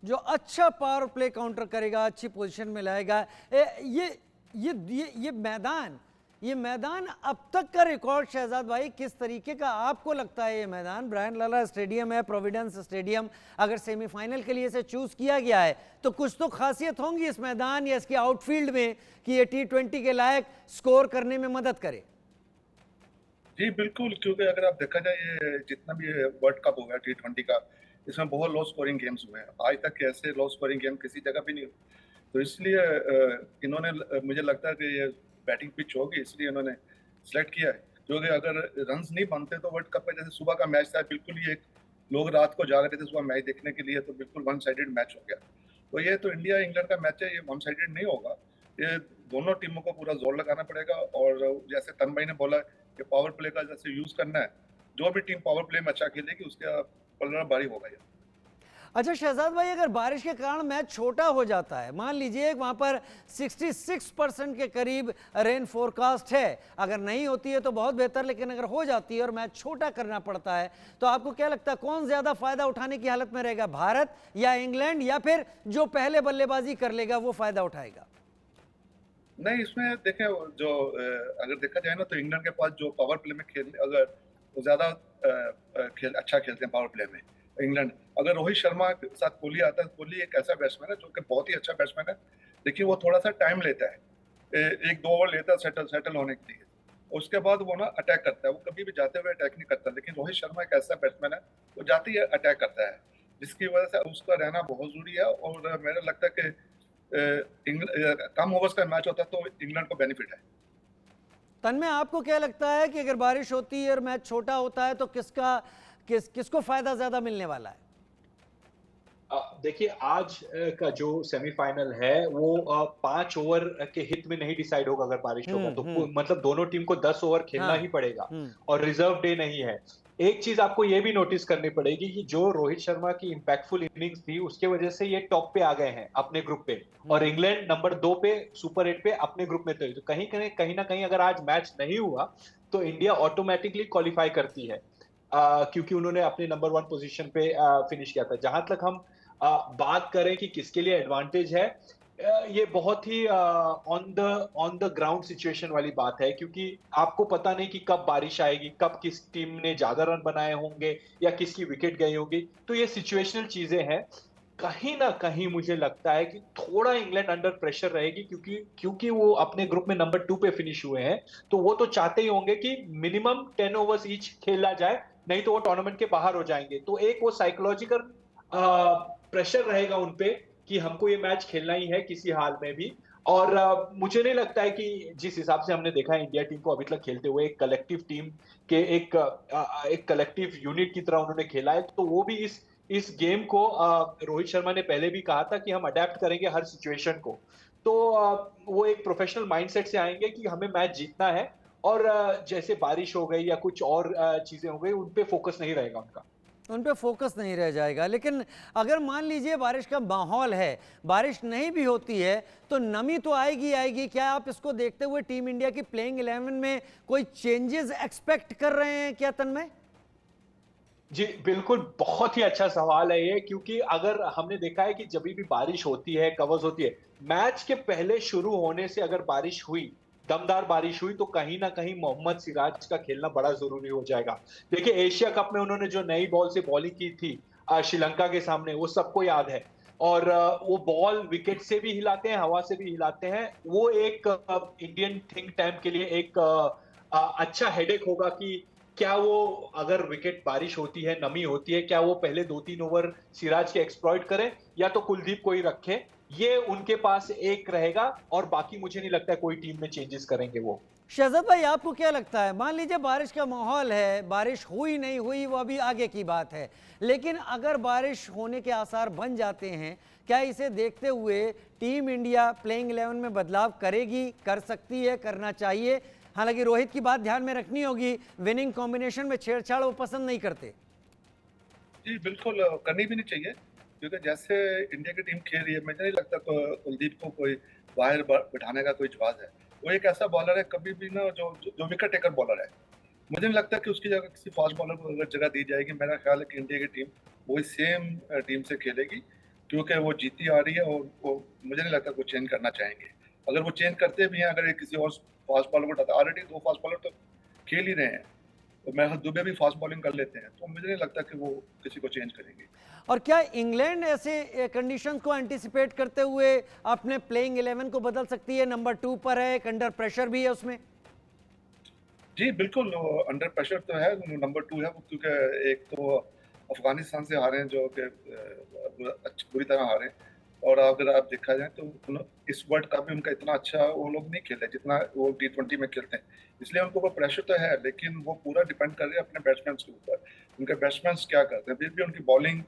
जो अच्छा power play counter करेगा, अच्छी पोजीशन में लाएगा। ये मैदान अब तक का रिकॉर्ड शहजाद भाई किस तरीके का आपको लगता है? ये मैदान ब्रायन लाला स्टेडियम है, प्रोविडेंस स्टेडियम, अगर सेमीफाइनल के लिए इसे चूज किया गया है तो कुछ तो खासियत होंगी इस मैदान या इसके आउटफील्ड में कि ये T20 के लायक स्कोर करने में मदद करे। जी बिल्कुल, क्योंकि अगर आप देखा जाए ये जितना भी वर्ल्ड कप हो गया T20 का, इसमें बहुत लो स्कोरिंग गेम्स हुए हैं। आज तक ऐसे लो स्कोरिंग गेम किसी जगह भी नहीं हुए। तो इसलिए इन्होंने मुझे लगता है कि ये बैटिंग पिच होगी, इसलिए इन्होंने सेलेक्ट किया है। क्योंकि अगर रन्स नहीं बनते तो वर्ल्ड कप में जैसे सुबह का मैच था, बिल्कुल ही एक लोग रात को जाग रहे थे सुबह मैच देखने के लिए, तो बिल्कुल वन साइडेड मैच हो गया। तो ये तो इंडिया इंग्लैंड का मैच है, ये वन साइडेड नहीं होगा। ये दोनों टीमों को पूरा जोर लगाना पड़ेगा। और जैसे तन भाई ने बोला कि पावर प्ले का जैसे यूज करना है, जो भी टीम पावर प्ले में अच्छा खेलेगी उसका पलड़ा भारी होगा। ये अच्छा शहजाद भाई, अगर बारिश के कारण मैच छोटा हो जाता है, मान लीजिए वहां पर 66% के करीब रेन फोरकास्ट है, अगर नहीं होती है तो बहुत बेहतर, लेकिन अगर हो जाती है और मैच छोटा करना पड़ता है तो आपको क्या लगता है कौन ज्यादा फायदा उठाने की हालत में रहेगा, भारत या इंग्लैंड, या फिर जो पहले बल्लेबाजी कर लेगा वो फायदा उठाएगा? नहीं, इसमें देखें जो अगर देखा जाए ना तो इंग्लैंड के पास जो पावर प्ले में खेल अगर वो ज्यादा अच्छा खेलते हैं पावर प्ले में इंग्लैंड। अगर रोहित शर्मा के साथ कोहली आता है, कोहली एक ऐसा बैट्समैन है जो कि बहुत ही अच्छा बैट्समैन है, लेकिन वो थोड़ा सा टाइम लेता है, एक दो ओवर लेता है सेटल होने के लिए। उसके बाद वो ना अटैक करता है, वो कभी भी जाते हुए अटैक नहीं करता। लेकिन रोहित शर्मा एक ऐसा बैट्समैन है, वो जाते ही अटैक करता है, जिसकी वजह से उसका रहना बहुत जरूरी है। और मेरा लगता है कि कम ओवर्स का मैच होता है तो इंग्लैंड को बेनिफिट है। तन्मय, आपको क्या लगता है कि अगर बारिश होती है और मैच छोटा होता है तो किसको फायदा ज्यादा मिलने वाला है? देखिए, आज का जो सेमीफाइनल है वो 5 ओवर के हित में नहीं डिसाइड होगा। अगर बारिश होगा तो मतलब दोनों टीम को 10 ओवर खेलना ही पड़ेगा और रिजर्व डे नहीं है। एक चीज आपको ये भी नोटिस करनी पड़ेगी कि जो रोहित शर्मा की इंपैक्टफुल इनिंग्स थी उसके वजह से ये टॉप पे आ गए हैं अपने ग्रुप पे, और इंग्लैंड नंबर 2 पे सुपर 8 पे अपने ग्रुप में थे। तो कहीं ना कहीं अगर आज मैच नहीं हुआ तो इंडिया ऑटोमेटिकली क्वालिफाई करती है, क्योंकि उन्होंने अपने नंबर 1 पोजीशन पे फिनिश किया था। जहां तक हम बात करें कि किसके लिए एडवांटेज है, ये बहुत ही ऑन द ग्राउंड सिचुएशन वाली बात है, क्योंकि आपको पता नहीं कि कब बारिश आएगी, कब किस टीम ने ज्यादा रन बनाए होंगे या किसकी विकेट गई होगी। तो ये सिचुएशनल चीजें हैं। कहीं ना कहीं मुझे लगता है कि थोड़ा इंग्लैंड अंडर प्रेशर रहेगी, क्योंकि वो अपने ग्रुप में नंबर 2 पे फिनिश हुए हैं। तो वो तो चाहते ही होंगे कि मिनिमम 10 ओवर्स ईच खेला जाए, नहीं तो वो टूर्नामेंट के बाहर हो जाएंगे। तो एक वो साइकोलॉजिकल प्रेशर रहेगा उनपे कि हमको ये मैच खेलना ही है किसी हाल में भी। और मुझे नहीं लगता है कि जिस हिसाब से हमने देखा है इंडिया टीम को अभी तक खेलते हुए, एक कलेक्टिव टीम के एक कलेक्टिव यूनिट की तरह उन्होंने खेला है, तो वो भी इस गेम को रोहित शर्मा ने पहले भी कहा था कि हम अडेप्ट करेंगे हर सिचुएशन को। तो वो एक प्रोफेशनल माइंडसेट से आएंगे कि हमें मैच जीतना है, और जैसे बारिश हो गई या कुछ और चीजें हो गई उन पे फोकस नहीं रहेगा उनका, उन पे फोकस नहीं रह जाएगा। लेकिन अगर मान लीजिए बारिश का माहौल है, बारिश नहीं भी होती है तो नमी तो आएगी आएगी। क्या आप इसको देखते हुए टीम इंडिया की प्लेइंग 11 में कोई चेंजेस एक्सपेक्ट कर रहे हैं क्या तन्मय? जी बिल्कुल, बहुत ही अच्छा सवाल है ये, क्योंकि अगर हमने देखा है कि जब भी बारिश होती है, कवर्स होती है, मैच के पहले शुरू होने से अगर बारिश हुई, दमदार बारिश हुई, तो कहीं ना कहीं मोहम्मद सिराज का खेलना बड़ा जरूरी हो जाएगा। देखिए, एशिया कप में उन्होंने जो नई बॉल से बॉलिंग की थी श्रीलंका के सामने, वो सबको याद है। और वो बॉल विकेट से भी हिलाते हैं, हवा से भी हिलाते हैं। वो एक इंडियन थिंक टैंक के लिए एक अच्छा हेडेक होगा कि क्या वो, अगर विकेट बारिश होती है, नमी होती है, क्या वो पहले 2-3 ओवर सिराज के एक्सप्लॉइट करें या तो कुलदीप को ही रखें। ये उनके पास एक रहेगा, और बाकी मुझे नहीं लगता है कोई टीम में चेंजेस करेंगे वो। शहजाद भाई, आपको क्या लगता है, मान लीजिए बारिश का माहौल है, बारिश हुई नहीं हुई वो अभी आगे की बात है, लेकिन अगर बारिश होने के आसार बन जाते हैं, क्या इसे देखते हुए टीम इंडिया प्लेइंग 11 में बदलाव करेगी, कर सकती है, करना चाहिए? हालांकि रोहित की बात ध्यान में रखनी होगी, विनिंग कॉम्बिनेशन में छेड़छाड़ वो पसंद नहीं करते। जी बिल्कुल, करनी भी नहीं चाहिए। क्योंकि जैसे इंडिया की टीम खेल रही है, मुझे नहीं लगता कुलदीप को कोई बाहर बिठाने का कोई जवाब है। वो एक ऐसा बॉलर है कभी भी ना जो विकेट टेकर बॉलर है। मुझे नहीं लगता कि उसकी जगह किसी फास्ट बॉलर को अगर जगह दी जाएगी, मेरा ख्याल है कि इंडिया की टीम वही सेम टीम से खेलेगी। क्योंकि वो जीती आ रही है और वो मुझे नहीं लगता वो चेंज करना चाहेंगे। अगर वो चेंज करते भी हैं, अगर ये किसी और फास्ट बॉलर को हटाते, ऑलरेडी 2 फास्ट बॉलर तो खेल ही रहे हैं, तो मेरे ख्याल दुबे भी फास्ट बॉलिंग कर लेते हैं, तो मुझे नहीं लगता कि वो किसी को चेंज करेंगे। और क्या इंग्लैंड ऐसे कंडीशंस को एंटिसिपेट करते हुए अपने प्लेइंग 11 को बदल सकती है? नंबर 2 पर है, एक अंडर प्रेशर भी है उसमें। जी, बिल्कुल अंडर प्रेशर तो है, नंबर 2 है वो, क्योंकि एक तो अफ़गानिस्तान से हारे हैं जो कि बुरी तरह हारे, और अगर आप देखा जाए तो इस वर्ल्ड कप में उनका इतना अच्छा वो लोग नहीं खेले जितना वो T20 में खेलते हैं। इसलिए उनको वो प्रेशर तो है, लेकिन वो पूरा डिपेंड कर रहे हैं अपने बैट्समैन के ऊपर। उनके बैट्समैन क्या करते हैं, फिर भी उनकी बॉलिंग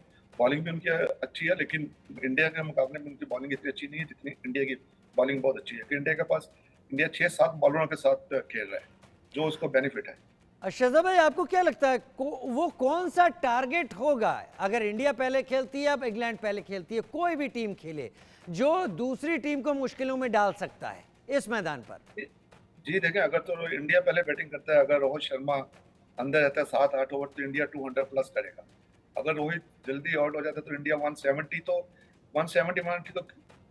भी उनकी अच्छी है, लेकिन इंडिया के मुकाबले में उनकी बॉलिंग इतनी अच्छी नहीं है जितनी इंडिया की बॉलिंग बहुत अच्छी है। कि इंडिया 6-7 बॉलरों के साथ खेल रहा है, जो उसको बेनिफिट है। शहजाद भाई, आपको क्या लगता है वो कौन सा टारगेट होगा अगर इंडिया पहले खेलती है, अब इंग्लैंड पहले खेलती है, कोई भी टीम खेले, जो दूसरी टीम को मुश्किलों में डाल सकता है इस मैदान पर? जी देखें, अगर तो इंडिया पहले बैटिंग करता है, अगर रोहित शर्मा अंदर रहता है 7-8 ओवर, तो इंडिया 200 प्लस करेगा। अगर रोहित जल्दी आउट हो जाता है तो इंडिया 170 तो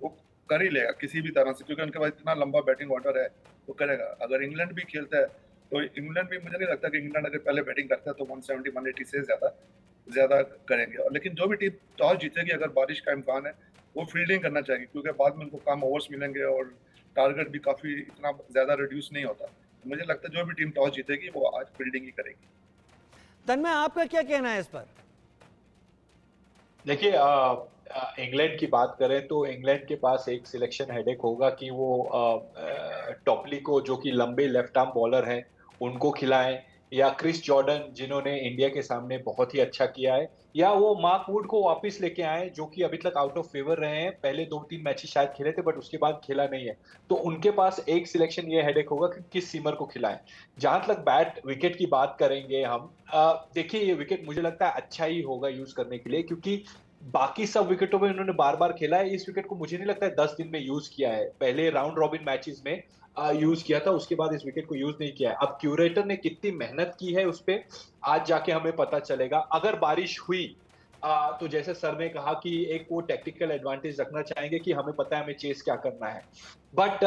वो कर ही लेगा किसी भी तरह से, क्योंकि उनके पास इतना लंबा बैटिंग ऑर्डर है, वो करेगा। अगर इंग्लैंड भी खेलता है तो इंग्लैंड भी, मुझे नहीं लगता कि इंग्लैंड अगर पहले बैटिंग करता है तो 170-180 से ज्यादा करेंगे। और लेकिन जो भी टीम टॉस जीतेगी, अगर बारिश का इम्कान है, वो फील्डिंग करना चाहिए, क्योंकि बाद में उनको कम ओवर्स मिलेंगे और टारगेट भी काफी इतना ज्यादा रिड्यूस नहीं होता। तो मुझे लगता है जो भी टीम टॉस जीतेगी वो आज फील्डिंग ही करेगी। तन्मय, आपका क्या कहना है इस पर? देखिए, इंग्लैंड की बात करें तो इंग्लैंड के पास एक सिलेक्शन हेडेक होगा कि वो टॉपली को, जो कि लंबे लेफ्ट आर्म बॉलर हैं, उनको खिलाएं, या क्रिस जॉर्डन जिन्होंने इंडिया के सामने बहुत ही अच्छा किया है, या वो मार्क वुड को वापस लेके आए जो कि अभी तक आउट ऑफ फेवर रहे हैं। पहले 2-3 मैचेस शायद खेले थे बट उसके बाद खेला नहीं है, तो उनके पास एक सिलेक्शन ये हेडेक होगा कि किस सीमर को खिलाएं। जहां तक बैट विकेट की बात करेंगे हम, देखिए ये विकेट मुझे लगता है अच्छा ही होगा यूज करने के लिए, क्योंकि बाकी सब विकेटों में उन्होंने बार बार खेला है। इस विकेट को मुझे नहीं लगता है 10 दिन में यूज किया है, पहले राउंड रॉबिन मैचेस में यूज किया था, उसके बाद इस विकेट को यूज नहीं किया है। अब क्यूरेटर ने कितनी मेहनत की है उस पे, आज जाके हमें पता चलेगा। अगर बारिश हुई तो जैसे सर ने कहा कि एक वो टेक्टिकल एडवांटेज रखना चाहेंगे कि हमें पता है हमें चेस क्या करना है, बट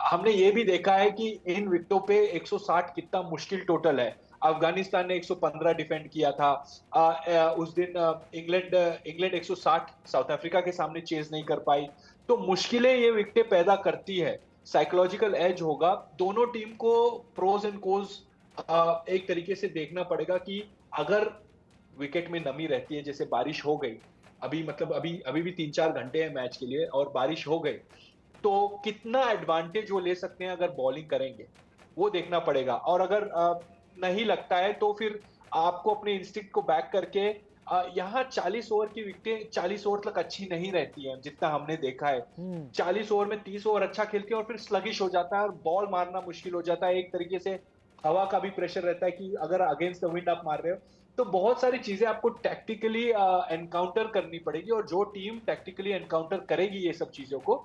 हमने ये भी देखा है कि इन विकेटों पे 160 कितना मुश्किल टोटल है। अफगानिस्तान ने 115 डिफेंड किया था, उस दिन इंग्लैंड 160 साउथ अफ्रीका के सामने चेज नहीं कर पाई। तो मुश्किलें ये विकेटें पैदा करती है, साइकोलॉजिकल एज होगा। दोनों टीम को प्रोज एंड कोज एक तरीके से देखना पड़ेगा कि अगर विकेट में नमी रहती है, जैसे बारिश हो गई, अभी भी 3-4 घंटे हैं मैच के लिए और बारिश हो गई, तो कितना एडवांटेज वो ले सकते हैं अगर बॉलिंग करेंगे, वो देखना पड़ेगा। और अगर नहीं लगता है तो फिर आपको अपने इंस्टिंक्ट को बैक करके, यहाँ 40 ओवर की विकेटें 40 ओवर तक अच्छी नहीं रहती हैं जितना हमने देखा है। 40 ओवर में 30 ओवर अच्छा खेलते हैं और फिर स्लगिश हो जाता है और बॉल मारना मुश्किल हो जाता है। एक तरीके से हवा का भी प्रेशर रहता है कि अगर अगेंस्ट द विंड आप मार रहे हो, तो बहुत सारी चीजें आपको टैक्टिकली एनकाउंटर करनी पड़ेगी, और जो टीम टैक्टिकली एनकाउंटर करेगी ये सब चीजों को,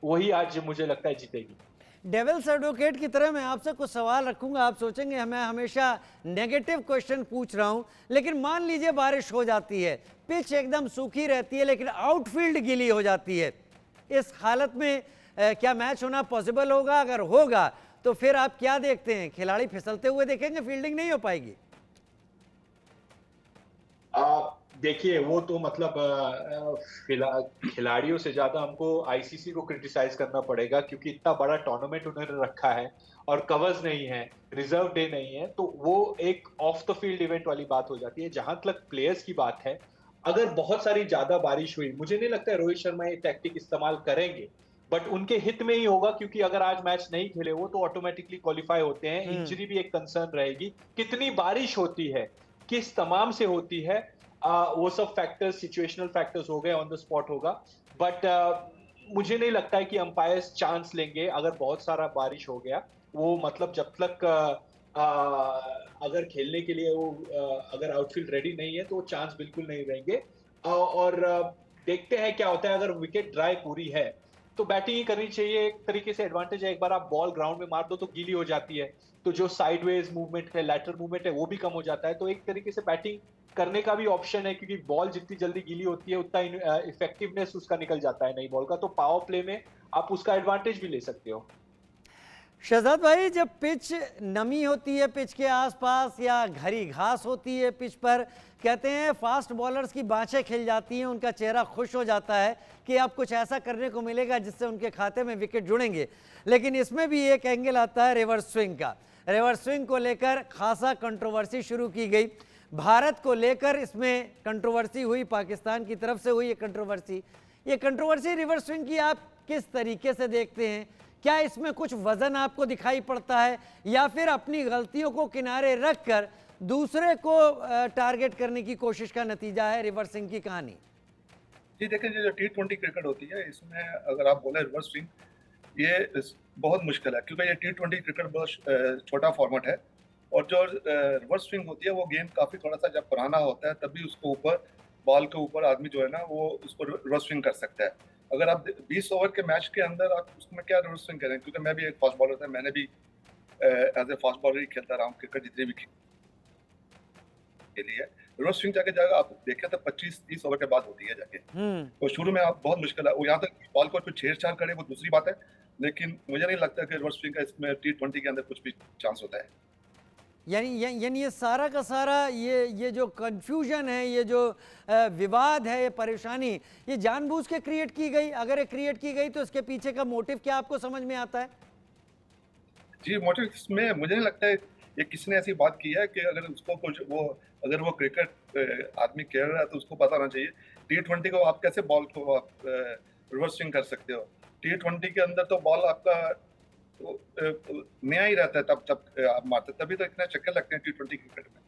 वही आज मुझे लगता है जीतेगी। डेविल्स एडवोकेट की तरह मैं आपसे कुछ सवाल रखूंगा, आप सोचेंगे मैं हमेशा नेगेटिव क्वेश्चन पूछ रहा हूं, लेकिन मान लीजिए बारिश हो जाती है, पिच एकदम सूखी रहती है लेकिन आउटफील्ड गीली हो जाती है, इस हालत में क्या मैच होना पॉसिबल होगा? अगर होगा तो फिर आप क्या देखते हैं, खिलाड़ी फिसलते हुए देखेंगे, फील्डिंग नहीं हो पाएगी? देखिए, वो तो मतलब खिलाड़ियों से ज्यादा हमको आईसीसी को क्रिटिसाइज करना पड़ेगा, क्योंकि इतना बड़ा टूर्नामेंट उन्होंने रखा है और कवर्स नहीं है, रिजर्व डे नहीं है, तो वो एक ऑफ द फील्ड इवेंट वाली बात हो जाती है। जहां तक प्लेयर्स की बात है, अगर बहुत सारी ज्यादा बारिश हुई, मुझे नहीं लगता है रोहित शर्मा ये टैक्टिक इस्तेमाल करेंगे, बट उनके हित में ही होगा, क्योंकि अगर आज मैच नहीं खेले वो तो ऑटोमेटिकली क्वालिफाई होते हैं। इंजरी भी एक कंसर्न रहेगी, कितनी बारिश होती है, किस तमाम से होती है, वो सब फैक्टर्स, सिचुएशनल फैक्टर्स हो गए, ऑन द स्पॉट होगा। बट मुझे नहीं लगता है कि अंपायर्स चांस लेंगे अगर बहुत सारा बारिश हो गया। वो मतलब जब तक अगर खेलने के लिए वो अगर आउटफील्ड रेडी नहीं है तो वो चांस बिल्कुल नहीं रहेंगे। और देखते हैं क्या होता है। अगर विकेट ड्राई पूरी है तो बैटिंग ही करनी चाहिए, एक तरीके से एडवांटेज है। एक बार आप बॉल ग्राउंड में मार दो तो गीली हो जाती है, तो जो साइडवेज मूवमेंट है, लैटरल मूवमेंट है, वो भी कम हो जाता है। तो एक तरीके से बैटिंग करने का भी ऑप्शन है, क्योंकि बॉल जितनी जल्दी गीली होती है उतना इफेक्टिवनेस उसका निकल जाता है नई बॉल का, तो पावर प्ले में आप उसका एडवांटेज भी ले सकते हो। शहजाद भाई, जब पिच नमी होती है पिच के आसपास या घरी घास होती है पिच पर, कहते हैं फास्ट बॉलर्स की बाँछें खिल जाती हैं, उनका चेहरा खुश हो जाता है कि अब कुछ ऐसा करने को मिलेगा जिससे उनके खाते में विकेट जुड़ेंगे। लेकिन इसमें भी एक एंगल आता है रिवर्स स्विंग का। रिवर्स स्विंग को लेकर खासा कंट्रोवर्सी शुरू की गई, भारत को लेकर इसमें कंट्रोवर्सी हुई, पाकिस्तान की तरफ से हुई ये कंट्रोवर्सी रिवर्स स्विंग की आप किस तरीके से देखते हैं? क्या इसमें कुछ वजन आपको दिखाई पड़ता है या फिर अपनी गलतियों को किनारे रखकर दूसरे को टारगेट करने की कोशिश का नतीजा है रिवर्स स्विंग की कहानी? जी देखिए, जो T20 क्रिकेट होती है इसमें अगर आप बोले रिवर्स स्विंग, ये बहुत मुश्किल है क्योंकि ये T20 क्रिकेट बहुत छोटा फॉर्मेट है, और जो रिवर्स स्विंग होती है वो गेम काफ़ी थोड़ा सा जब पुराना होता है तभी उसको ऊपर बॉल के ऊपर आदमी जो है ना वो उसको रिवर्स स्विंग कर सकता है। अगर आप 20 ओवर के मैच के अंदर आप उसमें क्या रिवर्स स्विंग करें, क्योंकि मैं भी एक फास्ट बॉलर था, मैंने भी एज ए फास्ट बॉलर ही खेलता रहा हूँ क्रिकेट जितनी भी खेली है। रिवर्स स्विंग जाके जाएगा आप देखें तो 25-30 ओवर के बाद होती है जाके, तो शुरू में आप बहुत मुश्किल है, वो यहाँ तक बॉल को कुछ छेड़छाड़ करे वो दूसरी बात है, लेकिन मुझे नहीं लगता कि रिवर्स स्विंग का इसमें T20 के अंदर कुछ भी चांस होता है। यानी ये सारा का सारा ये जो कंफ्यूजन है, ये जो विवाद है, ये परेशानी, ये जानबूझ के क्रिएट की गई? अगर ये क्रिएट की गई तो इसके पीछे का मोटिव क्या आपको समझ में आता है? जी, मोटिव इसमें मुझे नहीं लगता है ये किसी ने ऐसी बात की है कि अगर उसको कुछ अगर वो क्रिकेट आदमी खेल रहा है तो उसको पता होना चाहिए T20 को आप कैसे बॉल को आप रिवर्स स्विंग कर सकते हो। T20 के अंदर तो बॉल आपका नया ही रहता है, तब आप मारते तभी तो इतने चक्कर लगते हैं T20 क्रिकेट में।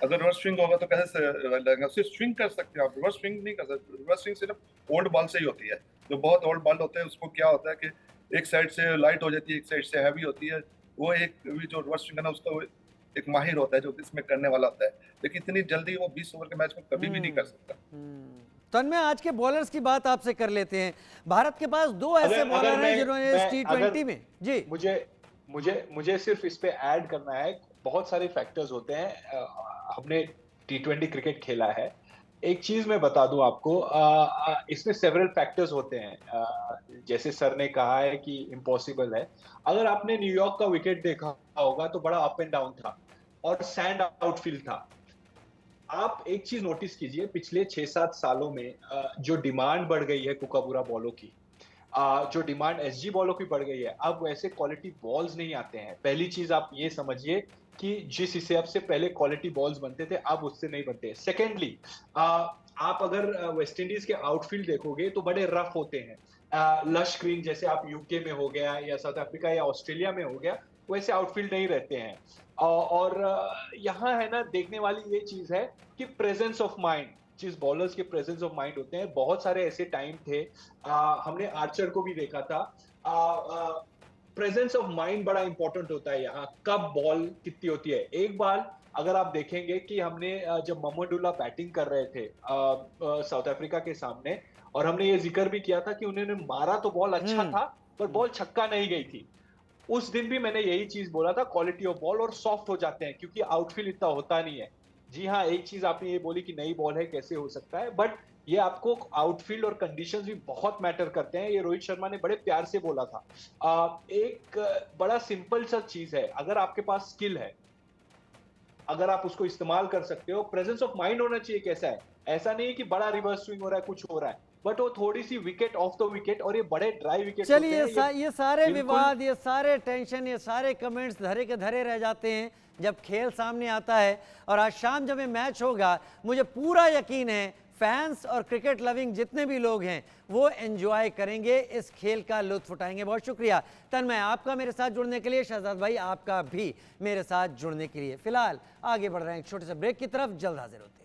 अगर रिवर्स स्विंग होगा तो कैसे लगेगा? सिर्फ स्विंग कर सकते हैं आप, रिवर्स स्विंग नहीं कर सकते। रिवर्स स्विंग सिर्फ ओल्ड बॉल से ही होती है। जो बहुत ओल्ड बॉल होते हैं उसको क्या होता है कि एक साइड से लाइट हो जाती है, एक साइड से हैवी होती है। वो एक जो रिवर्स स्विंग है ना उसका एक माहिर होता है जो इसमें करने वाला होता है, लेकिन इतनी जल्दी वो 20 ओवर के मैच में कभी भी नहीं कर सकता। तन्मय, आज के बॉलर्स की बात आपसे कर लेते हैं। भारत के पास दो ऐसे बॉलर हैं जिन्होंने T20 में जी मुझे सिर्फ इस पे ऐड करना है, बहुत सारे फैक्टर्स होते हैं। हमने T20 क्रिकेट खेला है, एक चीज मैं बता दूं आपको, इसमें सेवरल फैक्टर्स होते हैं। जैसे सर ने कहा है कि इम्पॉसिबल है। अगर आपने न्यूयॉर्क का विकेट देखा होगा तो बड़ा अप एंड डाउन था और सैंड आउटफील्ड था। आप एक चीज नोटिस कीजिए, पिछले 6-7 सालों में जो डिमांड बढ़ गई है कुकाबुरा बॉलों की, जो डिमांड एसजी बॉलों की बढ़ गई है, अब वैसे क्वालिटी बॉल्स नहीं आते हैं। पहली चीज आप ये समझिए कि जिस हिसाब से पहले क्वालिटी बॉल्स बनते थे अब उससे नहीं बनते। सेकेंडली, आप अगर वेस्ट इंडीज के आउटफील्ड देखोगे तो बड़े रफ होते हैं, लश ग्रीन, जैसे आप यूके में हो गया या साउथ अफ्रीका या ऑस्ट्रेलिया में हो गया, वैसे आउटफील्ड नहीं रहते हैं। और यहाँ है ना, देखने वाली ये चीज है कि प्रेजेंस ऑफ माइंड, जिस बॉलर्स के प्रेजेंस ऑफ माइंड होते हैं। बहुत सारे ऐसे टाइम थे, हमने आर्चर को भी देखा था, प्रेजेंस ऑफ माइंड बड़ा इंपॉर्टेंट होता है यहाँ, कब बॉल कितनी होती है। एक बार अगर आप देखेंगे कि हमने जब मोहम्मदुल्लाह बैटिंग कर रहे थे साउथ अफ्रीका के सामने, और हमने ये जिक्र भी किया था कि उन्होंने मारा तो बॉल अच्छा था पर बॉल छक्का नहीं गई थी। उस दिन भी मैंने यही चीज बोला था, क्वालिटी ऑफ बॉल और सॉफ्ट हो जाते हैं क्योंकि आउटफील्ड इतना होता नहीं है। जी हाँ, एक चीज आपने ये बोली कि नई बॉल है कैसे हो सकता है, बट ये आपको आउटफील्ड और कंडीशंस भी बहुत मैटर करते हैं। ये रोहित शर्मा ने बड़े प्यार से बोला था। एक बड़ा सिंपल सा चीज है, अगर आपके पास स्किल है, अगर आप उसको इस्तेमाल कर सकते हो, प्रेजेंस ऑफ माइंड होना चाहिए। कैसा है, ऐसा नहीं है कि बड़ा रिवर्स स्विंग हो रहा है, कुछ हो रहा है, बट वो थोड़ी सी विकेट ऑफ द विकेट, और ये बड़े ड्राई विकेट। चलिए, ये सारे विवाद, ये सारे टेंशन, ये सारे कमेंट्स धरे के धरे रह जाते हैं जब खेल सामने आता है। और आज शाम जब ये मैच होगा, मुझे पूरा यकीन है फैंस और क्रिकेट लविंग जितने भी लोग हैं वो एंजॉय करेंगे, इस खेल का लुत्फ उठाएंगे। बहुत शुक्रिया तन्मय आपका मेरे साथ जुड़ने के लिए, शहजाद भाई आपका भी मेरे साथ जुड़ने के लिए। फिलहाल आगे बढ़ रहे हैं एक छोटे से ब्रेक की तरफ, जल्द हाजिर होते हैं।